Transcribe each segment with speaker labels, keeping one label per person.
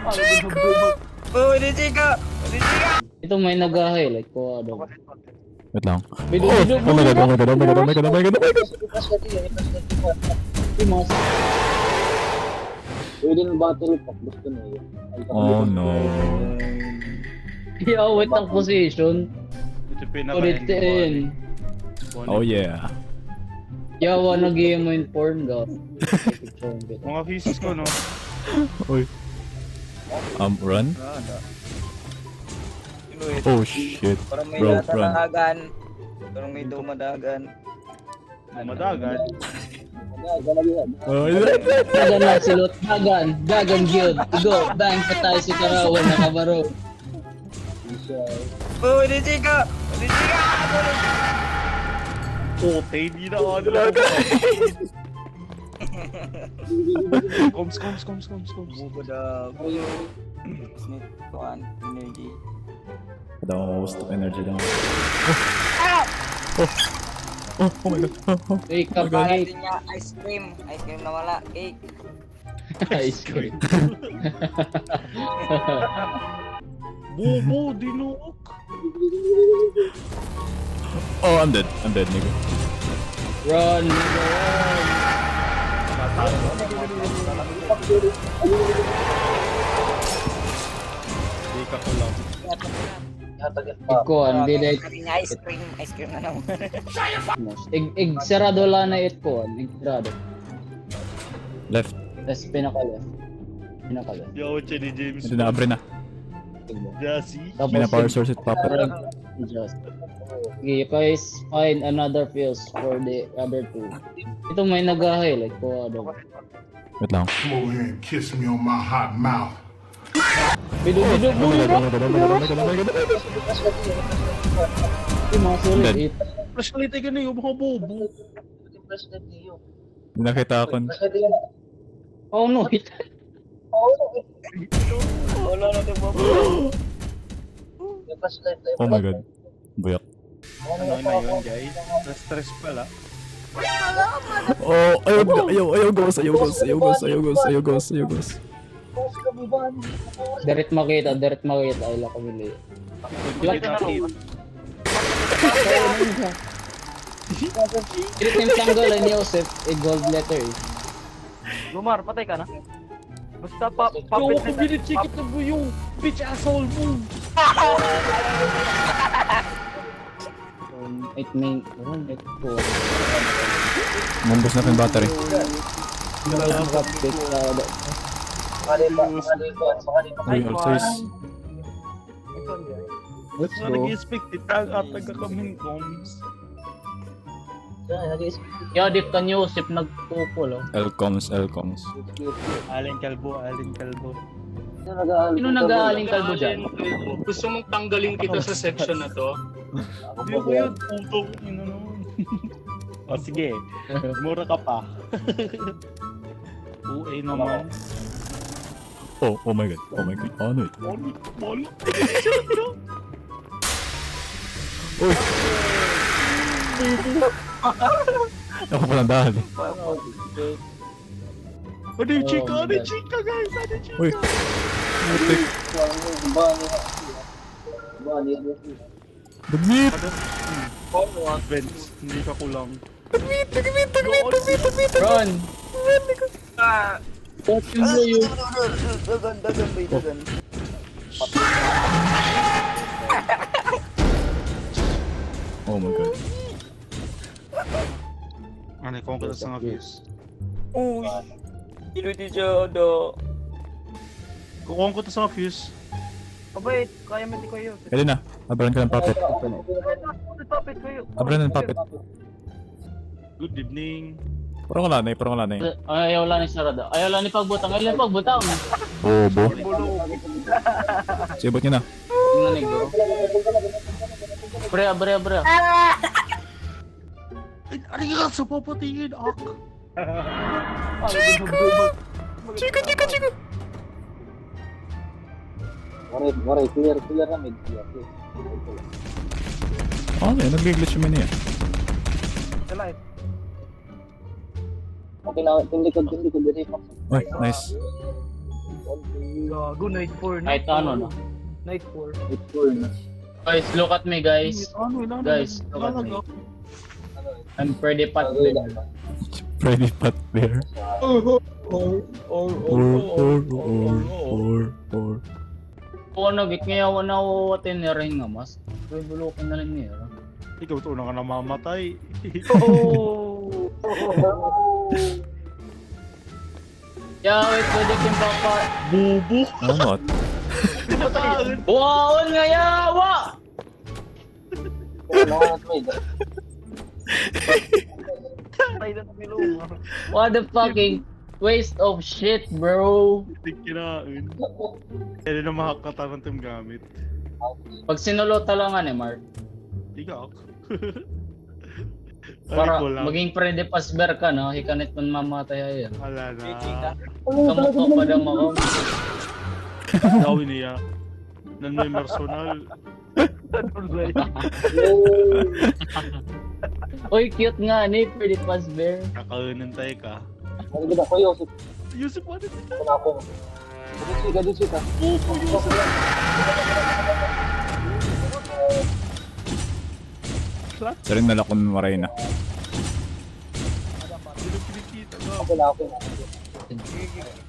Speaker 1: Oh, ini Chica! Ini Chica!
Speaker 2: Ito may nag-highlight ko ano.
Speaker 3: Wait lang.
Speaker 2: Bido,
Speaker 3: Oh!
Speaker 2: bido,
Speaker 3: Oh my god, oh my god, oh my god, oh my god, oh my god, oh my god!
Speaker 2: Pwede ng battery pack. Gusto na yun.
Speaker 3: Oh no.
Speaker 2: Awit ang position.
Speaker 4: Ito
Speaker 2: Ulit in.
Speaker 3: Oh yeah.
Speaker 2: Yawa nag-game mo inform ka.
Speaker 4: Mga pieces ko, no?
Speaker 3: Uy. Run? Oh shit.
Speaker 1: Parang may
Speaker 3: Bro, run.
Speaker 1: natatagan. Parang may dumadagan.
Speaker 4: Madagan.
Speaker 3: Oh,
Speaker 2: Dagan na silot. Dagan gyud. Go. Bang patay si Karawan na kabaro.
Speaker 1: Oh, ini Chica! Ini Chica!
Speaker 4: Puta, hindi na ako na. Coms.
Speaker 1: Bubudag. Snake kuan energy.
Speaker 3: Most of energy down. Oh my god. Oh.
Speaker 2: Cake ka
Speaker 1: Kaya
Speaker 2: cake.
Speaker 1: din niya ice cream. Ice cream na wala. Cake.
Speaker 2: Ice cream.
Speaker 4: Bobo, dinuok.
Speaker 3: Oh, I'm dead, nigga.
Speaker 2: Run, nigga, run.
Speaker 4: Hindi ka ko lang.
Speaker 2: Iko, hindi na
Speaker 1: Kaya din niya ice cream. Ice cream na naman.
Speaker 2: sarado lang na ito. Sarado.
Speaker 3: Left.
Speaker 2: Tapos pinaka-left.
Speaker 4: Yo, ni James.
Speaker 3: Hindi na, abre na.
Speaker 4: Jassy.
Speaker 3: May na power source it, pop it.
Speaker 2: Just. Okay, you guys find another fuse for the other two. Ito may nag-highlight ko ano.
Speaker 3: Wait lang.
Speaker 5: Come over here and kiss me on my hot mouth.
Speaker 2: Bido,
Speaker 3: Oh my god, oh my god, oh my god, oh my god, oh my god.
Speaker 2: yung mga solid
Speaker 3: Dead.
Speaker 2: 8.
Speaker 4: Flashlight ay ganun yung mga bobo.
Speaker 3: Hindi nakita ako.
Speaker 2: Oh no, hit.
Speaker 1: Wala na ito babo.
Speaker 3: Oh my god. Buyak.
Speaker 4: Ano na yun, guys? Na-stress pala.
Speaker 3: Oh, ayaw ghost.
Speaker 2: Direct makita, ay la kabili. Direct yung tanggal ni Joseph, gold letter eh.
Speaker 6: Lumar, patay ka na. Basta papit na
Speaker 4: Binichikit na mo yung bitch asshole mo.
Speaker 2: 8 main, 8 po.
Speaker 3: Mumbos na yung battery.
Speaker 2: Makapit sa
Speaker 3: Uy, ulcers.
Speaker 2: let's
Speaker 4: So,
Speaker 2: go.
Speaker 4: nag-expect itag at nagkakaming coms.
Speaker 2: Yo, dip ka ni Joseph nagpupul oh.
Speaker 3: Elcoms.
Speaker 4: Aling kalbo.
Speaker 2: Sino nag-aaling kalbo dyan?
Speaker 7: Gusto mong tanggalin kita sa section na to?
Speaker 4: Hindi ko yun, puto. Ino naman. O sige, mura ka pa. UA naman.
Speaker 3: Oh my god. Ano ito?
Speaker 4: Bolo.
Speaker 3: Uy! Ako palang dahil eh.
Speaker 4: Ano yung chika? Guys? Ano yung chika?
Speaker 3: Uy! Mutik. Dagmit!
Speaker 4: Benz, hindi ka kulang.
Speaker 2: Run! What you do you?
Speaker 1: Dagan ba ito?
Speaker 3: Oh my god.
Speaker 4: Ano yung kongkata sa mga views?
Speaker 1: Uy! Ilo di siya do.
Speaker 4: Kung ko to sa mga views.
Speaker 6: Abay, kaya mo di ko yun.
Speaker 3: Pwede na. Abran ka ng puppet.
Speaker 6: Papit ko yun.
Speaker 3: Abran ng puppet.
Speaker 4: Good evening.
Speaker 3: Parang wala na eh.
Speaker 2: Ayaw lang ni Sarada. Ayaw lang ni pagbutang. Ayaw lang pagbutang.
Speaker 3: Bobo. Sibot nyo na.
Speaker 2: Tingnan ni bro. Bre.
Speaker 4: Ano ka sa papatingin, ak?
Speaker 3: Chico!
Speaker 2: Waray, clear na mid.
Speaker 3: Ano eh, nag-glitch yung mini eh.
Speaker 6: Light.
Speaker 2: Okay na, hindi ko din.
Speaker 3: Uy, nice.
Speaker 6: Gago, night 4 na.
Speaker 2: Kahit ano, no?
Speaker 6: Night 4.
Speaker 2: Guys, look at me, guys. Guys, look at me. I'm pretty fat bear.
Speaker 3: Freddy Fat Bear. Or.
Speaker 2: Kung ano, git ngayon na ako tinirahin nga, mas. Pwede bulukin na lang niya.
Speaker 4: Ikaw ito na ka namamatay.
Speaker 2: Yeah, wait, pwede kong papa.
Speaker 4: Bubo!
Speaker 3: Ano?
Speaker 2: Buhaon nga yawa!
Speaker 6: Tayo na sa ilong.
Speaker 2: What the fucking waste of shit, bro.
Speaker 4: Hindi kinain. Kaya na makakatarang tim gamit.
Speaker 2: Pag sinulo talangan eh, Mark.
Speaker 4: Ikaw.
Speaker 2: Para
Speaker 4: ko lang.
Speaker 2: maging Freddy Fazbear ka, no? Hikanit man mamatay ayan.
Speaker 4: Wala na.
Speaker 2: Kamukha pa daw ako.
Speaker 4: Gawin niya. Nan may personal.
Speaker 2: Uy, cute nga ni Freddy Fazbear.
Speaker 4: Kakaunan tayo ka. Yusuf, ano dito? Bubo, Yusuf!
Speaker 3: Sa rin nalakon maray na.
Speaker 4: Sino kinikita ka?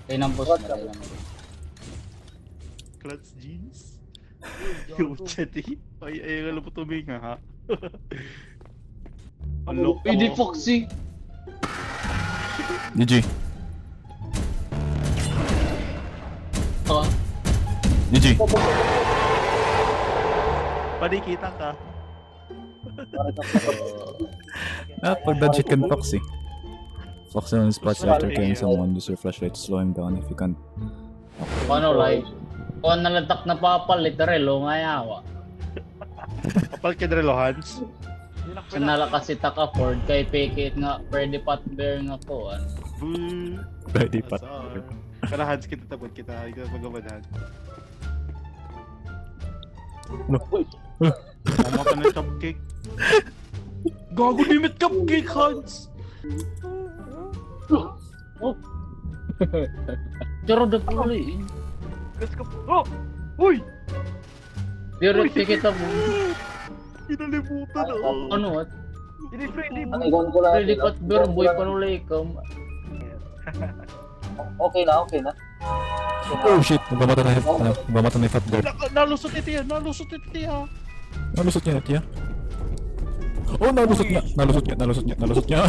Speaker 2: Kaya nang post na, kaya nang post.
Speaker 4: Clutch jeans? Yung chatty? Ay, alam mo tuminga ha? Unlock
Speaker 2: Uy, di Foxy!
Speaker 3: GG.
Speaker 2: Ah,
Speaker 3: GG.
Speaker 4: Panikita ka.
Speaker 3: Pag that shit can Foxy. Foxy on spots after killing someone, use your flashlight to slow him down if you can't.
Speaker 2: paano like? Kung nalatak na papal, literal, nga yawa.
Speaker 4: Kapal kedrelo Hans.
Speaker 2: Sinala kasi taka Ford, kay Pekit nga, Freddy Fazbear nga ko, ano.
Speaker 4: Boo!
Speaker 3: Freddy Fat.
Speaker 4: Kaya Hans kita tapos kita magawan Hans. Mamata na cupcake. Gago limit cupcake Hans!
Speaker 2: Pero the puli.
Speaker 6: Gas ka. Oh! Uy!
Speaker 2: Pero Pekit mo.
Speaker 4: Pinalimutan oh.
Speaker 2: Ano at?
Speaker 6: Hindi Freddy.
Speaker 2: Freddy Fazbear, boy panulay ka.
Speaker 3: Oh shit! Nagmamata na nagmamata na yung Fat Bear.
Speaker 4: Nalusot ito yan! Nalusot ito yan!
Speaker 3: Nalusot niya, Tia. Oh, nalusot niya! Nalusot niya! Nalusot niya! Nalusot niya!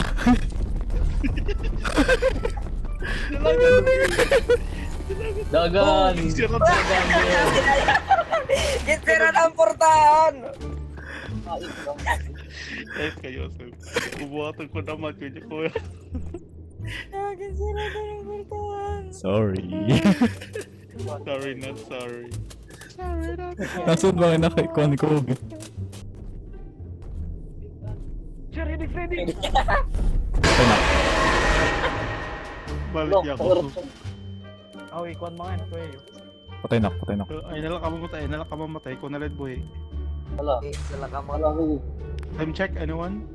Speaker 2: Dagan!
Speaker 1: Kitira ng portahan!
Speaker 4: Eh kayo sir. Ubuhatan ko naman kanya ko.
Speaker 1: Kitira ng portahan!
Speaker 3: Sorry.
Speaker 4: Sorry not sorry.
Speaker 3: Nasaan ba kayo nakaikuan ko?
Speaker 6: Sir, hindi Freddy.
Speaker 3: Okay na.
Speaker 4: Balik niya ako.
Speaker 6: Oh, ikuan mga yan. Kuya.
Speaker 3: Patay na, patay na.
Speaker 4: Ay nalang ka mamatay ko na red boy.
Speaker 1: Sila ka mo.
Speaker 4: Time check anyone?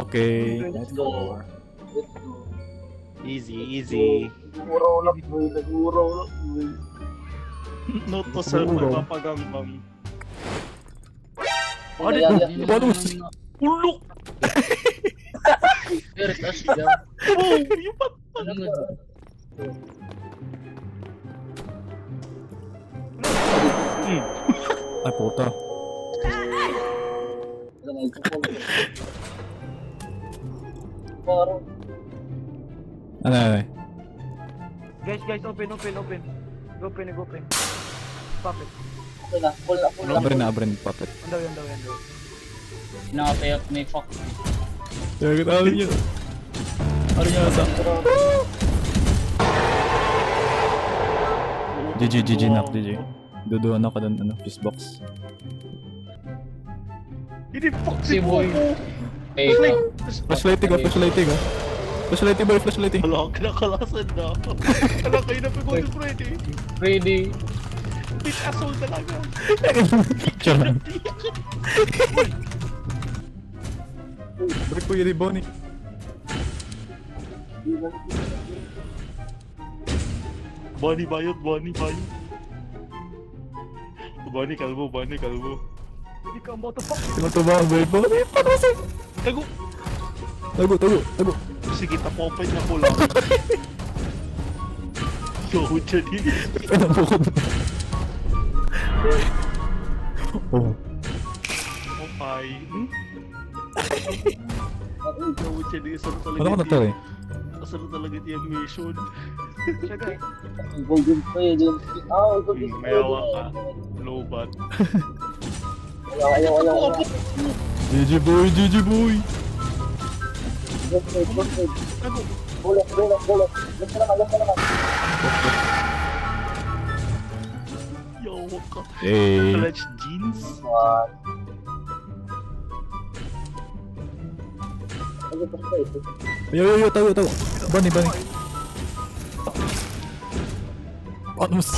Speaker 3: Okay.
Speaker 2: Let's go.
Speaker 4: Easy. Note to self magpapagangbang.
Speaker 2: Ano
Speaker 3: Paano?
Speaker 4: Ulok!
Speaker 2: Pero tas daw.
Speaker 4: Oh! Yung pat!
Speaker 2: Ano nga?
Speaker 3: Ay, puta. Ano?
Speaker 6: Guys, open. Open. Puppet.
Speaker 3: Abrin puppet.
Speaker 6: Andaw yan.
Speaker 2: Nakapayap may fuck.
Speaker 3: Kaya kita niyo. Ano nga sa? GG knock GG. Duduan ako doon fist box.
Speaker 4: Hindi fuck
Speaker 2: Si
Speaker 4: si
Speaker 2: boy.
Speaker 4: Bobo!
Speaker 3: Flashlighting.
Speaker 4: Wala ka nakalasan na. Wala kayo na pagod yung Freddy.
Speaker 2: Freddy.
Speaker 4: Bitch asshole talaga.
Speaker 3: Picture lang. Break ko yung rebound eh.
Speaker 4: Bonnie ba yun? Bonnie ba yun? Bonnie, kalbo.
Speaker 6: Hindi ka about to fuck.
Speaker 3: Tumatawa ang baby.
Speaker 4: Tago!
Speaker 3: Tago.
Speaker 4: Sige, tapopay na ko lang. Yo, Chadi.
Speaker 3: Pinabukod na. Oh.
Speaker 4: Popay. Yo, Chadi, asal talaga
Speaker 3: Ano ka na tayo?
Speaker 4: Asal talaga yung mission.
Speaker 6: Siya guys.
Speaker 2: Golden Spade.
Speaker 4: Mayawa ka. Lobat.
Speaker 2: Ayaw.
Speaker 3: GG boy.
Speaker 4: Tago!
Speaker 2: Bulok.
Speaker 4: Yo, ka.
Speaker 3: Hey.
Speaker 4: Clutch jeans?
Speaker 3: Yo, tago. Bunny. Ano mas...